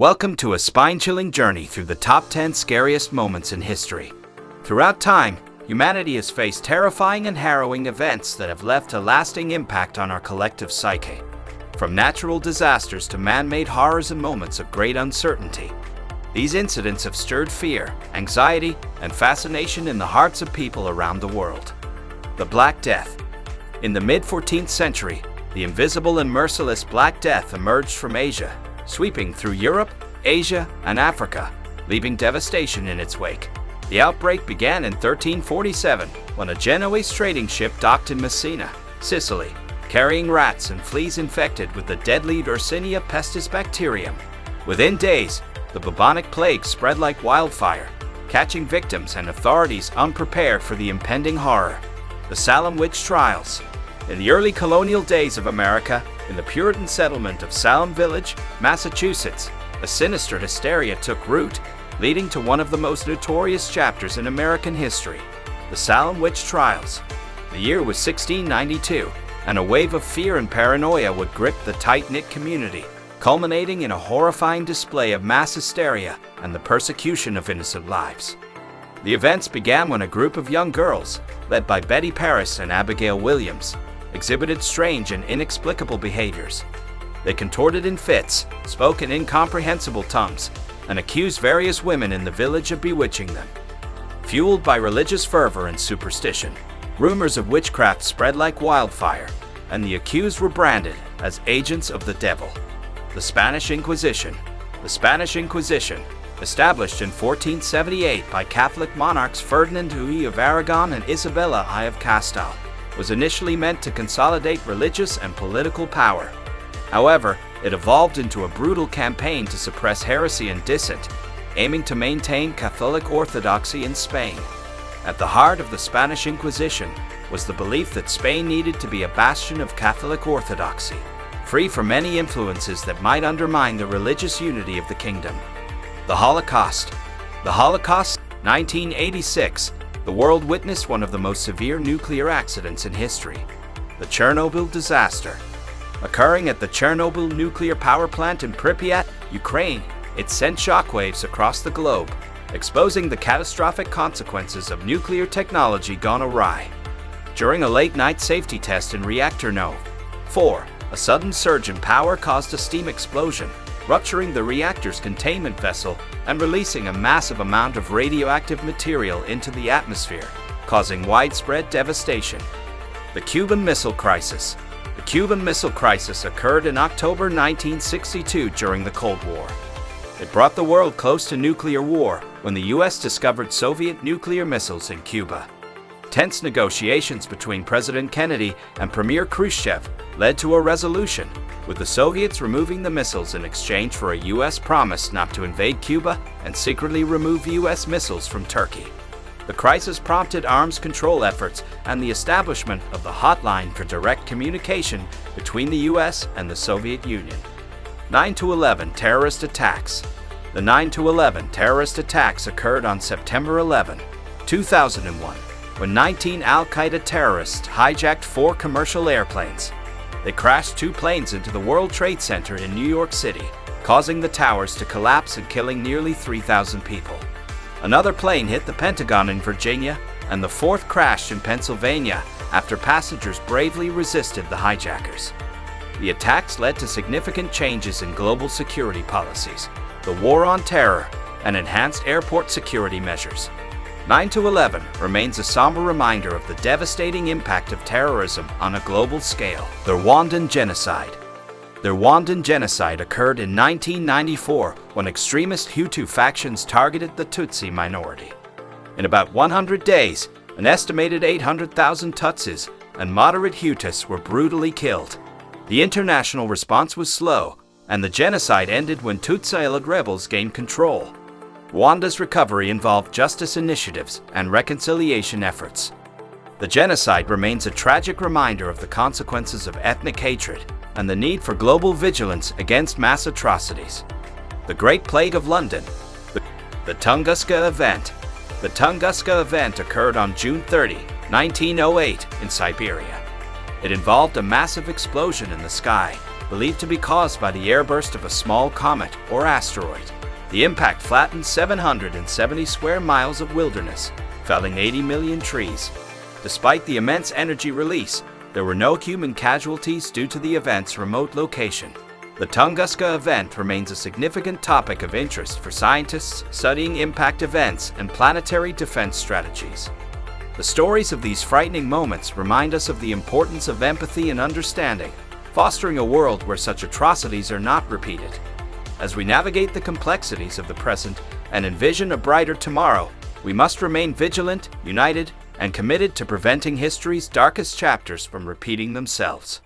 Welcome to a spine-chilling journey through the top 10 scariest moments in history. Throughout time, humanity has faced terrifying and harrowing events that have left a lasting impact on our collective psyche. From natural disasters to man-made horrors and moments of great uncertainty, these incidents have stirred fear, anxiety, and fascination in the hearts of people around the world. The Black Death. In the mid-14th century, the invisible and merciless Black Death emerged from Asia, sweeping through Europe, Asia, and Africa, leaving devastation in its wake. The outbreak began in 1347 when a Genoese trading ship docked in Messina, Sicily, carrying rats and fleas infected with the deadly Yersinia pestis bacterium. Within days, the bubonic plague spread like wildfire, catching victims and authorities unprepared for the impending horror. The Salem witch trials. In the early colonial days of America, in the Puritan settlement of Salem Village, Massachusetts, a sinister hysteria took root, leading to one of the most notorious chapters in American history, the Salem witch trials. The year was 1692, and a wave of fear and paranoia would grip the tight-knit community, culminating in a horrifying display of mass hysteria and the persecution of innocent lives. The events began when a group of young girls, led by Betty Paris and Abigail Williams, exhibited strange and inexplicable behaviors. They contorted in fits, spoke in incomprehensible tongues, and accused various women in the village of bewitching them. Fueled by religious fervor and superstition, rumors of witchcraft spread like wildfire, and the accused were branded as agents of the devil. The Spanish Inquisition. The Spanish Inquisition, established in 1478 by Catholic monarchs Ferdinand I of Aragon and Isabella I of Castile, was initially meant to consolidate religious and political power. However, it evolved into a brutal campaign to suppress heresy and dissent, aiming to maintain Catholic orthodoxy in Spain. At the heart of the Spanish Inquisition was the belief that Spain needed to be a bastion of Catholic orthodoxy, free from any influences that might undermine the religious unity of the kingdom. The Holocaust. The Holocaust, 1986. The world witnessed one of the most severe nuclear accidents in history, the Chernobyl disaster. Occurring at the Chernobyl nuclear power plant in Pripyat, Ukraine, it sent shockwaves across the globe, exposing the catastrophic consequences of nuclear technology gone awry. During a late-night safety test in reactor No. 4, a sudden surge in power caused a steam explosion, rupturing the reactor's containment vessel and releasing a massive amount of radioactive material into the atmosphere, causing widespread devastation. The Cuban Missile Crisis. The Cuban Missile Crisis occurred in October 1962 during the Cold War. It brought the world close to nuclear war when the U.S. discovered Soviet nuclear missiles in Cuba. Tense negotiations between President Kennedy and Premier Khrushchev led to a resolution, with the Soviets removing the missiles in exchange for a U.S. promise not to invade Cuba and secretly remove U.S. missiles from Turkey. The crisis prompted arms control efforts and the establishment of the Hotline for Direct Communication between the U.S. and the Soviet Union. 9/11 terrorist attacks. The 9/11 terrorist attacks occurred on September 11, 2001, when 19 al-Qaeda terrorists hijacked 4 commercial airplanes. They crashed 2 planes into the World Trade Center in New York City, causing the towers to collapse and killing nearly 3,000 people. Another plane hit the Pentagon in Virginia, and the 4th crashed in Pennsylvania after passengers bravely resisted the hijackers. The attacks led to significant changes in global security policies, the war on terror, and enhanced airport security measures. 9/11 remains a somber reminder of the devastating impact of terrorism on a global scale. The Rwandan Genocide. The Rwandan Genocide occurred in 1994 when extremist Hutu factions targeted the Tutsi minority. In about 100 days, an estimated 800,000 Tutsis and moderate Hutus were brutally killed. The international response was slow, and the genocide ended when Tutsi-allied rebels gained control. Rwanda's recovery involved justice initiatives and reconciliation efforts. The genocide remains a tragic reminder of the consequences of ethnic hatred and the need for global vigilance against mass atrocities. The Great Plague of London. The Tunguska Event. The Tunguska Event occurred on June 30, 1908 in Siberia. It involved a massive explosion in the sky, believed to be caused by the airburst of a small comet or asteroid. The impact flattened 770 square miles of wilderness, felling 80 million trees. Despite the immense energy release, there were no human casualties due to the event's remote location. The Tunguska event remains a significant topic of interest for scientists studying impact events and planetary defense strategies. The stories of these frightening moments remind us of the importance of empathy and understanding, fostering a world where such atrocities are not repeated. As we navigate the complexities of the present and envision a brighter tomorrow, we must remain vigilant, united, and committed to preventing history's darkest chapters from repeating themselves.